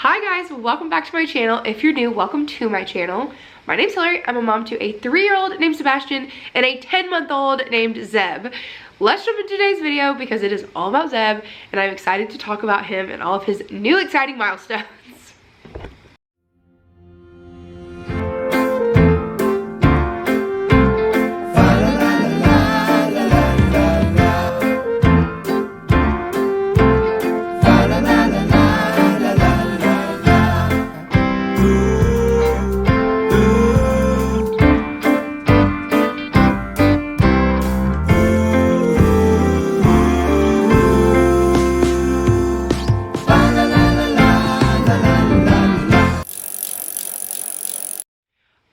Hi guys, welcome back to my channel. If you're new, welcome to my channel. My name's Hillary. I'm a mom to a 3-year-old named Sebastian and a 10-month-old named Zeb. Let's jump into today's video because it is all about Zeb and I'm excited to talk about him and all of his new exciting milestones.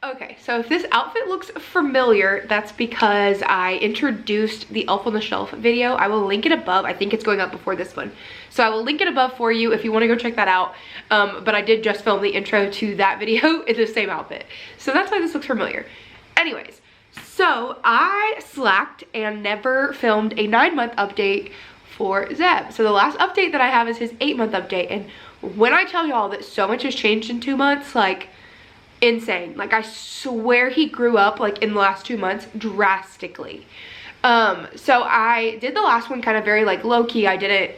Okay, so if this outfit looks familiar, that's because I introduced the Elf on the Shelf video. I will link it above. I think it's going up before this one. So I will link it above for you if you want to go check that out. But I did just film the intro to that video in the same outfit. So that's why this looks familiar. Anyways, so I slacked and never filmed a 9-month update for Zeb. So the last update that I have is his 8-month update. And when I tell y'all that so much has changed in 2 months, like, insane. Like, I swear he grew up like in the last 2 months drastically. So I did the last one kind of very like low-key. I didn't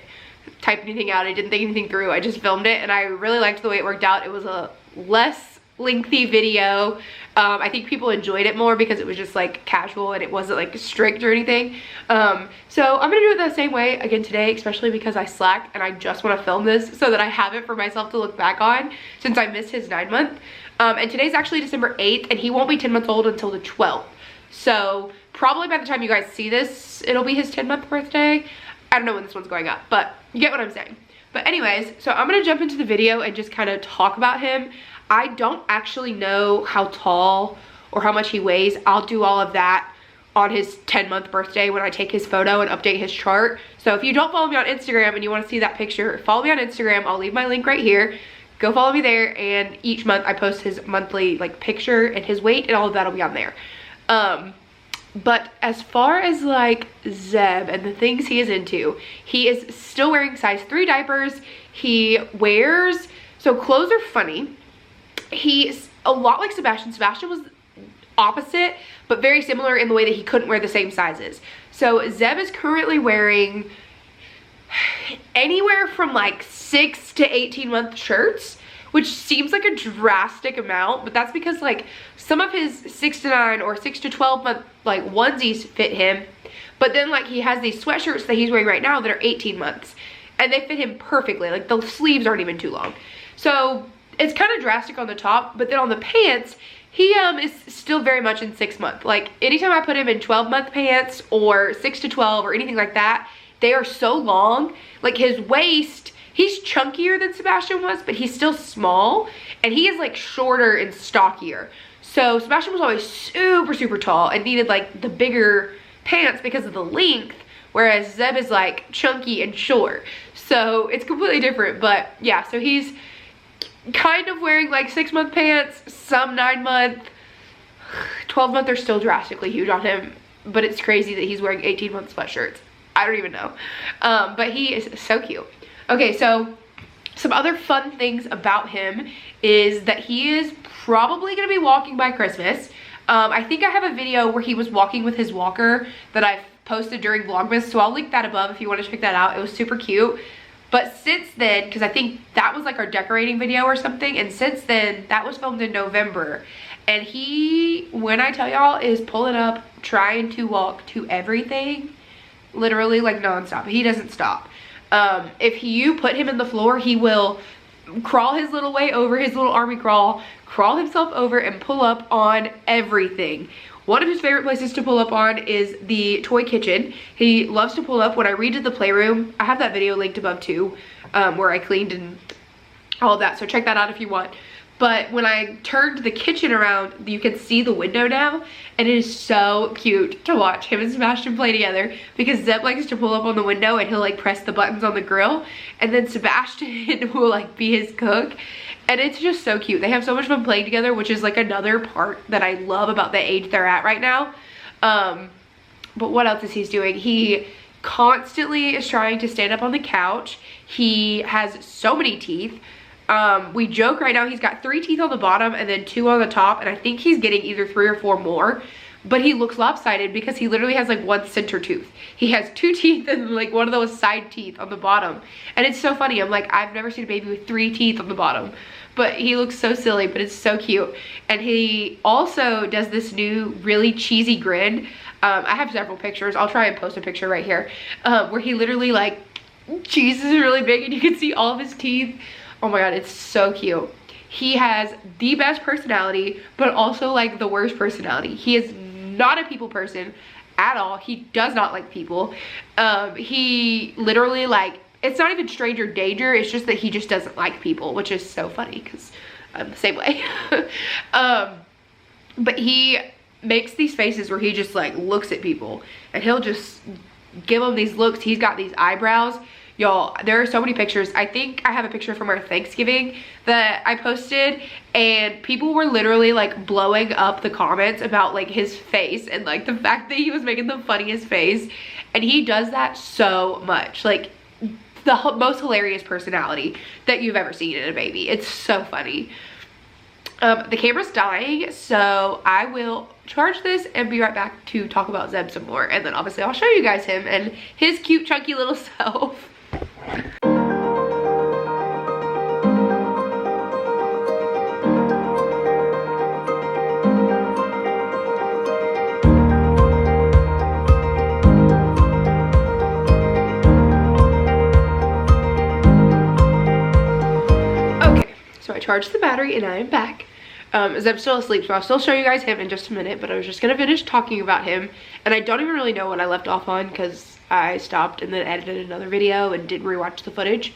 type anything out, I didn't think anything through, I just filmed it and I really liked the way it worked out. It was a less lengthy video. I think people enjoyed it more because it was just like casual and it wasn't like strict or anything. So I'm gonna do it the same way again today, especially because I slacked and I just want to film this so that I have it for myself to look back on since I missed his 9-month. And today's actually December 8th and he won't be 10 months old until the 12th. So probably by the time you guys see this, it'll be his 10-month birthday. I don't know when this one's going up, but you get what I'm saying. But anyways, so I'm gonna jump into the video and just kind of talk about him. I don't actually know how tall or how much he weighs. I'll do all of that on his 10-month birthday when I take his photo and update his chart. So if you don't follow me on Instagram and you want to see that picture, follow me on Instagram. I'll leave my link right here. Go follow me there, and each month I post his monthly like picture and his weight and all of that'll be on there. But as far as like Zeb and the things he is into, he is still wearing size 3 diapers. He wears, so clothes are funny. He's a lot like Sebastian. Sebastian was opposite, but very similar in the way that he couldn't wear the same sizes. So Zeb is currently wearing anywhere from like 6 to 18-month shirts, which seems like a drastic amount, but that's because like some of his 6 to 9 or 6 to 12 month like onesies fit him, but then like he has these sweatshirts that he's wearing right now that are 18 months and they fit him perfectly. Like the sleeves aren't even too long. So it's kind of drastic on the top, but then on the pants, he is still very much in 6 month. Like anytime I put him in 12-month pants or 6 to 12 or anything like that, they are so long. Like his waist, he's chunkier than Sebastian was, but he's still small and he is like shorter and stockier. So Sebastian was always super tall and needed like the bigger pants because of the length, whereas Zeb is like chunky and short. So it's completely different. But yeah, so he's kind of wearing like 6-month pants, some 9-month. 12-month are still drastically huge on him, but it's crazy that he's wearing 18-month sweatshirts. I don't even know. But he is so cute. Okay, so some other fun things about him is that he is probably gonna be walking by Christmas. I think I have a video where he was walking with his walker that I've posted during Vlogmas, so I'll link that above if you want to check that out. It was super cute. But since then, because I think that was like our decorating video or something, and since then, that was filmed in November. And he, when I tell y'all, is pulling up, trying to walk to everything, literally like nonstop. He doesn't stop. If you put him in the floor, he will crawl his little way over, his little army crawl himself over and pull up on everything. One of his favorite places to pull up on is the toy kitchen. He loves to pull up when I redid the playroom. I have that video linked above too, where I cleaned and all of that. So check that out if you want. But when I turned the kitchen around, you can see the window now, and it is so cute to watch him and Sebastian play together because Zeb likes to pull up on the window and he'll like press the buttons on the grill, and then Sebastian will like be his cook, and it's just so cute. They have so much fun playing together, which is like another part that I love about the age they're at right now. But what else is he doing? He constantly is trying to stand up on the couch. He has so many teeth. We joke right now he's got 3 teeth on the bottom and then 2 on the top, and I think he's getting either 3 or 4 more. But he looks lopsided because he literally has like 1 center tooth. He has 2 teeth and like 1 of those side teeth on the bottom. And it's so funny. I'm like, I've never seen a baby with 3 teeth on the bottom. But he looks so silly, but it's so cute. And he also does this new really cheesy grin. I have several pictures. I'll try and post a picture right here. Where he literally like, cheese is really big and you can see all of his teeth. Oh my god, it's so cute. He has the best personality, but also like the worst personality. He is not a people person at all. He does not like people. He literally like, it's not even stranger danger, it's just that he just doesn't like people, which is so funny because I'm the same way. But he makes these faces where he just like looks at people and he'll just give them these looks. He's got these eyebrows. Y'all, there are so many pictures. I think I have a picture from our Thanksgiving that I posted, and people were literally like blowing up the comments about like his face and like the fact that he was making the funniest face. And he does that so much. Like the most hilarious personality that you've ever seen in a baby. It's so funny. The camera's dying, so I will charge this and be right back to talk about Zeb some more. And then obviously I'll show you guys him and his cute chunky little self. Okay, so I charged the battery and I am back. Zeb's still asleep, so I'll still show you guys him in just a minute, but I was just gonna finish talking about him, and I don't even really know what I left off on because I stopped and then edited another video and didn't rewatch the footage.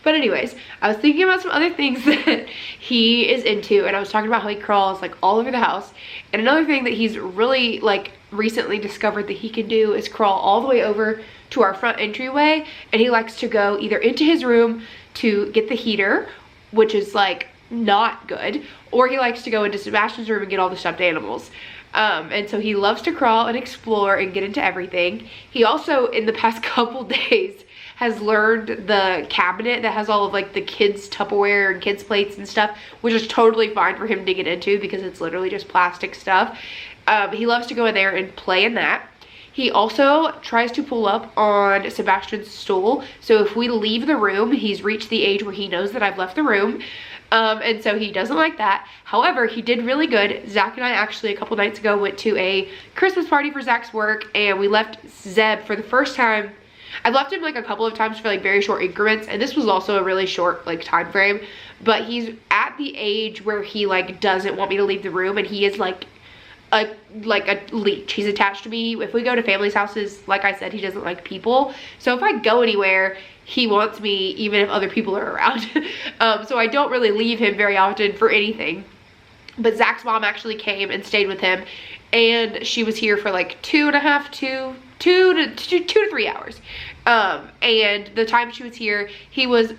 But anyways, I was thinking about some other things that he is into, and I was talking about how he crawls like all over the house. And another thing that he's really like recently discovered that he can do is crawl all the way over to our front entryway, and he likes to go either into his room to get the heater, which is like not good, or he likes to go into Sebastian's room and get all the stuffed animals. And so he loves to crawl and explore and get into everything. He also, in the past couple days, has learned the cabinet that has all of like the kids' Tupperware and kids' plates and stuff, which is totally fine for him to get into because it's literally just plastic stuff. He loves to go in there and play in that. He also tries to pull up on Sebastian's stool. So if we leave the room, he's reached the age where he knows that I've left the room. And so he doesn't like that. However, he did really good. Zach and I actually a couple nights ago went to a Christmas party for Zach's work, and we left Zeb for the first time. I've left him like a couple of times for like very short increments, and this was also a really short like time frame, but he's at the age where he like doesn't want me to leave the room, and he is like a leech. He's attached to me. If we go to family's houses, like I said, he doesn't like people. So if I go anywhere, he wants me even if other people are around. So I don't really leave him very often for anything. But Zach's mom actually came and stayed with him, and she was here for like 2 to 3 hours. And the time she was here, he was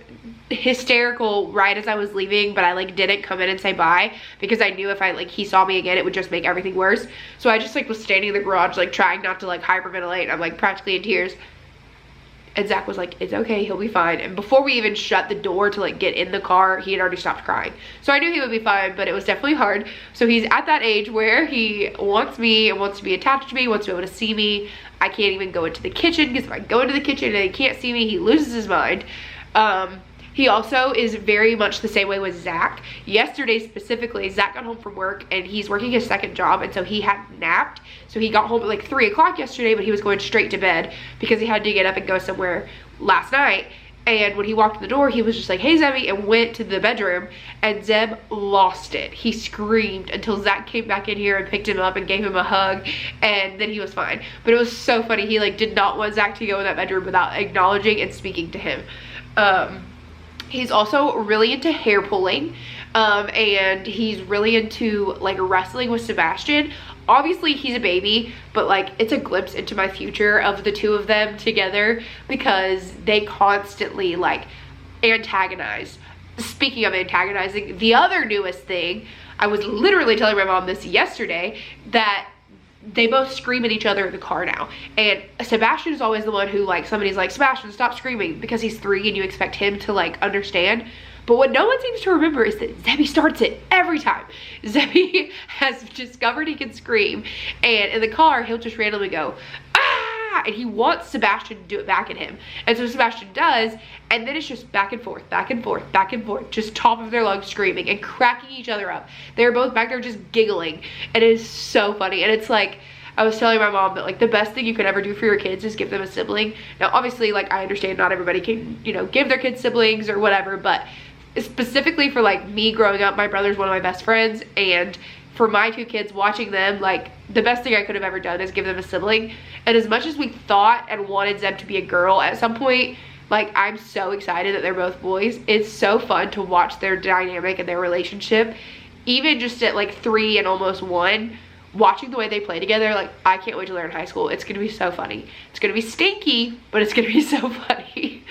hysterical right as I was leaving, but I like didn't come in and say bye because I knew if I like he saw me again, it would just make everything worse. So I just like was standing in the garage like trying not to like hyperventilate. I'm like practically in tears. And Zach was like, it's okay, he'll be fine. And before we even shut the door to like get in the car, he had already stopped crying. So I knew he would be fine, but it was definitely hard. So he's at that age where he wants me and wants to be attached to me, wants to be able to see me. I can't even go into the kitchen because if I go into the kitchen and he can't see me, he loses his mind. He also is very much the same way with Zach. Yesterday specifically, Zach got home from work and he's working his second job, and so he had napped. So he got home at like 3 o'clock yesterday, but he was going straight to bed because he had to get up and go somewhere last night. And when he walked in the door, he was just like, hey Zebby, and went to the bedroom, and Zeb lost it. He screamed until Zach came back in here and picked him up and gave him a hug, and then he was fine. But it was so funny. He like did not want Zach to go in that bedroom without acknowledging and speaking to him. He's also really into hair pulling, and he's really into like wrestling with Sebastian. Obviously he's a baby, but like it's a glimpse into my future of the two of them together because they constantly like antagonize. Speaking of antagonizing, the other newest thing, I was literally telling my mom this yesterday, that they both scream at each other in the car now. And Sebastian is always the one who, like, somebody's like, Sebastian, stop screaming, because he's 3 and you expect him to, like, understand. But what no one seems to remember is that Zebby starts it every time. Zebby has discovered he can scream, and in the car, he'll just randomly go, ah, and he wants Sebastian to do it back at him. And so Sebastian does, and then it's just back and forth, back and forth, back and forth, just top of their lungs screaming and cracking each other up. They're both back there just giggling, and it is so funny. And it's like, I was telling my mom that, like, the best thing you could ever do for your kids is give them a sibling. Now, obviously, like, I understand not everybody can, you know, give their kids siblings or whatever, but specifically for, like, me growing up, my brother's one of my best friends, and for my 2 kids, watching them, like, the best thing I could have ever done is give them a sibling. And as much as we thought and wanted Zeb to be a girl at some point, like, I'm so excited that they're both boys. It's so fun to watch their dynamic and their relationship, even just at, like, 3 and almost 1, watching the way they play together. Like, I can't wait till they're in high school. It's gonna be so funny. It's gonna be stinky, but it's gonna be so funny.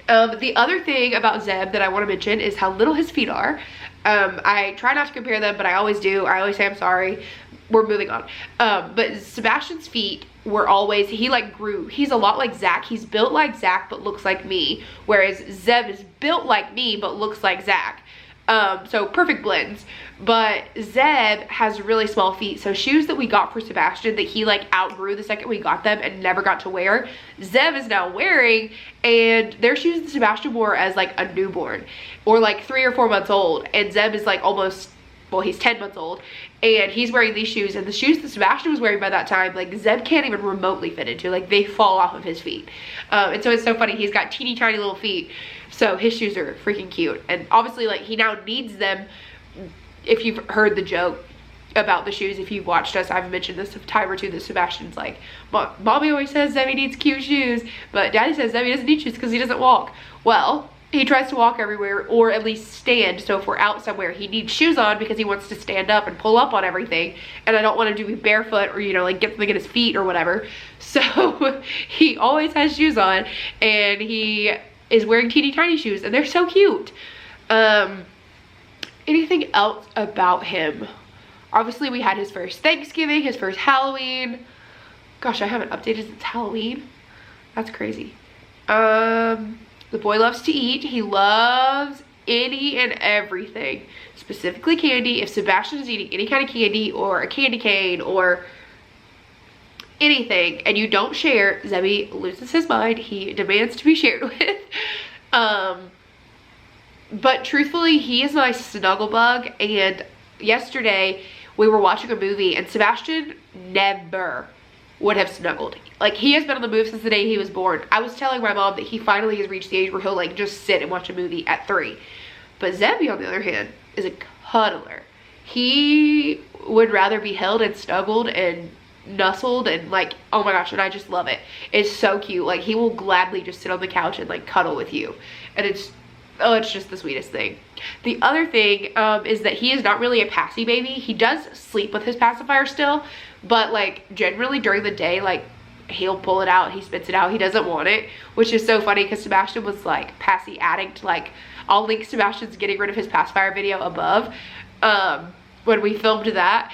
The other thing about Zeb that I want to mention is how little his feet are. I try not to compare them, but I always do. I always say I'm sorry. We're moving on. But Sebastian's feet were always, he, like, grew. He's a lot like Zach. He's built like Zach, but looks like me. Whereas Zeb is built like me, but looks like Zach. So perfect blends. But Zeb has really small feet, so shoes that we got for Sebastian that he, like, outgrew the second we got them and never got to wear, Zeb is now wearing, and they're shoes that Sebastian wore as, like, a newborn, or, like, 3 or 4 months old, and Zeb is, like, almost, well, he's 10 months old, and he's wearing these shoes, and the shoes that Sebastian was wearing by that time, like, Zeb can't even remotely fit into. Like, they fall off of his feet. And so it's so funny. He's got teeny tiny little feet, so his shoes are freaking cute. And obviously, like, he now needs them. If you've heard the joke about the shoes, if you've watched us, I've mentioned this a time or two that Sebastian's like, Mommy always says Zebby needs cute shoes, but Daddy says Zebby doesn't need shoes because he doesn't walk. Well, he tries to walk everywhere, or at least stand. So if we're out somewhere, he needs shoes on because he wants to stand up and pull up on everything. And I don't want him to be barefoot or, you know, like, get something in his feet or whatever. So he always has shoes on, and he is wearing teeny tiny shoes, and they're so cute. Anything else about him? Obviously, we had his first Thanksgiving, his first Halloween. Gosh, I haven't updated since Halloween. That's crazy. The boy loves to eat. He loves any and everything, specifically candy. If Sebastian is eating any kind of candy or a candy cane or anything and you don't share, Zebby loses his mind. He demands to be shared with. But truthfully, he is my snuggle bug, and yesterday we were watching a movie and Sebastian never would have snuggled. Like, he has been on the move since the day he was born. I was telling my mom that he finally has reached the age where he'll, like, just sit and watch a movie at 3. But Zebby, on the other hand, is a cuddler. He would rather be held and snuggled and nuzzled, and, like, oh my gosh, and I just love it. It's so cute. Like, he will gladly just sit on the couch and, like, cuddle with you, and it's just the sweetest thing. The other thing is that he is not really a passy baby. He does sleep with his pacifier still, but, like, generally during the day, like, he'll pull it out, he spits it out, he doesn't want it, which is so funny because Sebastian was, like, passy addict. Like, I'll link Sebastian's getting rid of his pacifier video above when we filmed that.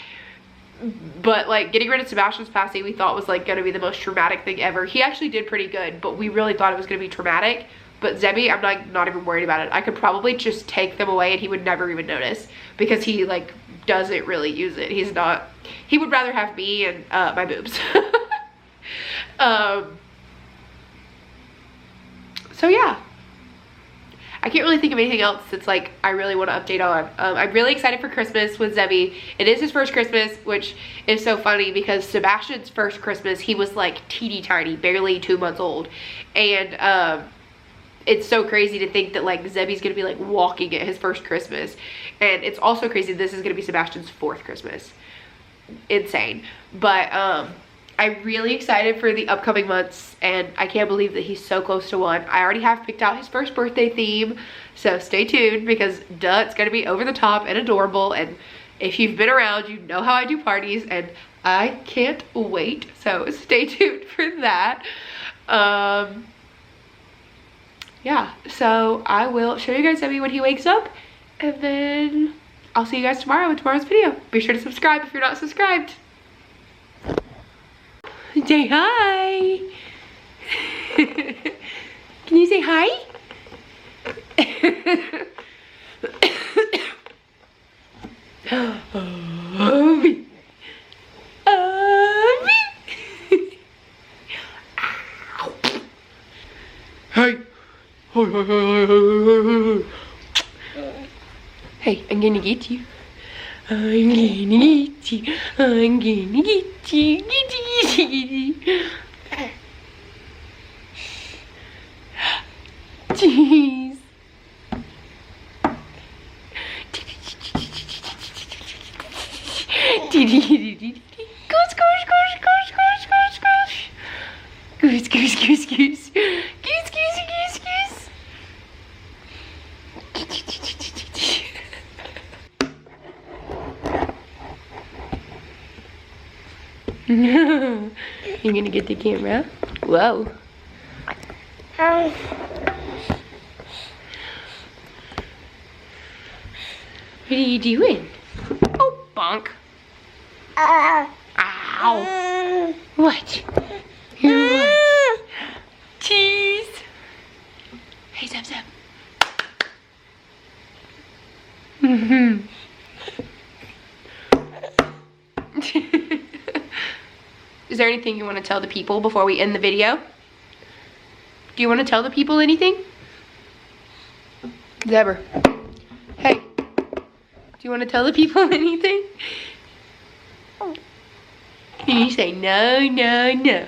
But, like, getting rid of Sebastian's passy we thought was, like, gonna be the most traumatic thing ever. He actually did pretty good, but we really thought it was gonna be traumatic. But Zebby, I'm, like, not even worried about it. I could probably just take them away and he would never even notice because he, like, doesn't really use it. He's not, he would rather have me and my boobs. So yeah, I can't really think of anything else that's, like, I really want to update on. I'm really excited for Christmas with Zebby. It is his first Christmas, which is so funny because Sebastian's first Christmas, he was, like, teeny tiny, barely 2 months old. And it's so crazy to think that, like, Zebby's gonna be, like, walking at his first Christmas. And it's also crazy this is gonna be Sebastian's 4th Christmas. Insane. But I'm really excited for the upcoming months, and I can't believe that he's so close to 1. I already have picked out his first birthday theme, so stay tuned because duh, it's gonna be over the top and adorable. And if you've been around, you know how I do parties, and I can't wait. So stay tuned for that. Yeah, so I will show you guys Zebby when he wakes up, and then I'll see you guys tomorrow with tomorrow's video. Be sure to subscribe if you're not subscribed. Say hi. Can you say hi? Hey. Hey, I'm gonna get you. I'm gonna get you. I'm gonna get you. Get you. Jeez. Goose, goose, goose, goose, goose, goose, goose. Goose, goose, goose, goose. Goose, goose, goose, goose. No. You're gonna get the camera? Whoa. What are you doing? Oh, bonk. Ow. What? You're what? Cheese. Hey, Zeb, Zeb. Is there anything you want to tell the people before we end the video? Do you want to tell the people anything? Zebra. Hey. Do you want to tell the people anything? Can you say no, no, no?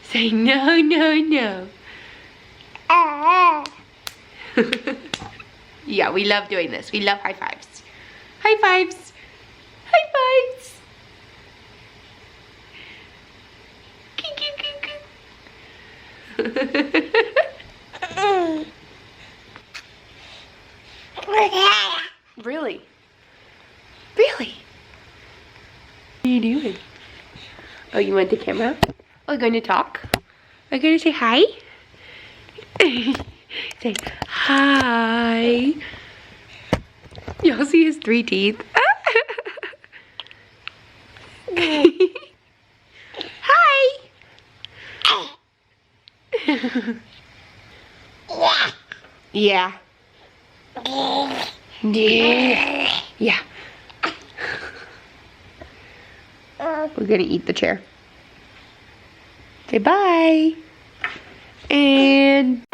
Say no, no, no. Yeah, we love doing this. We love high fives. High fives. High fives. Really? Really? What are you doing? Oh, you want the camera? Are you going to talk? Are you going to say hi? Say hi. Y'all see his 3 teeth? Hi. Yeah. Yeah. We're gonna eat the chair. Say bye. And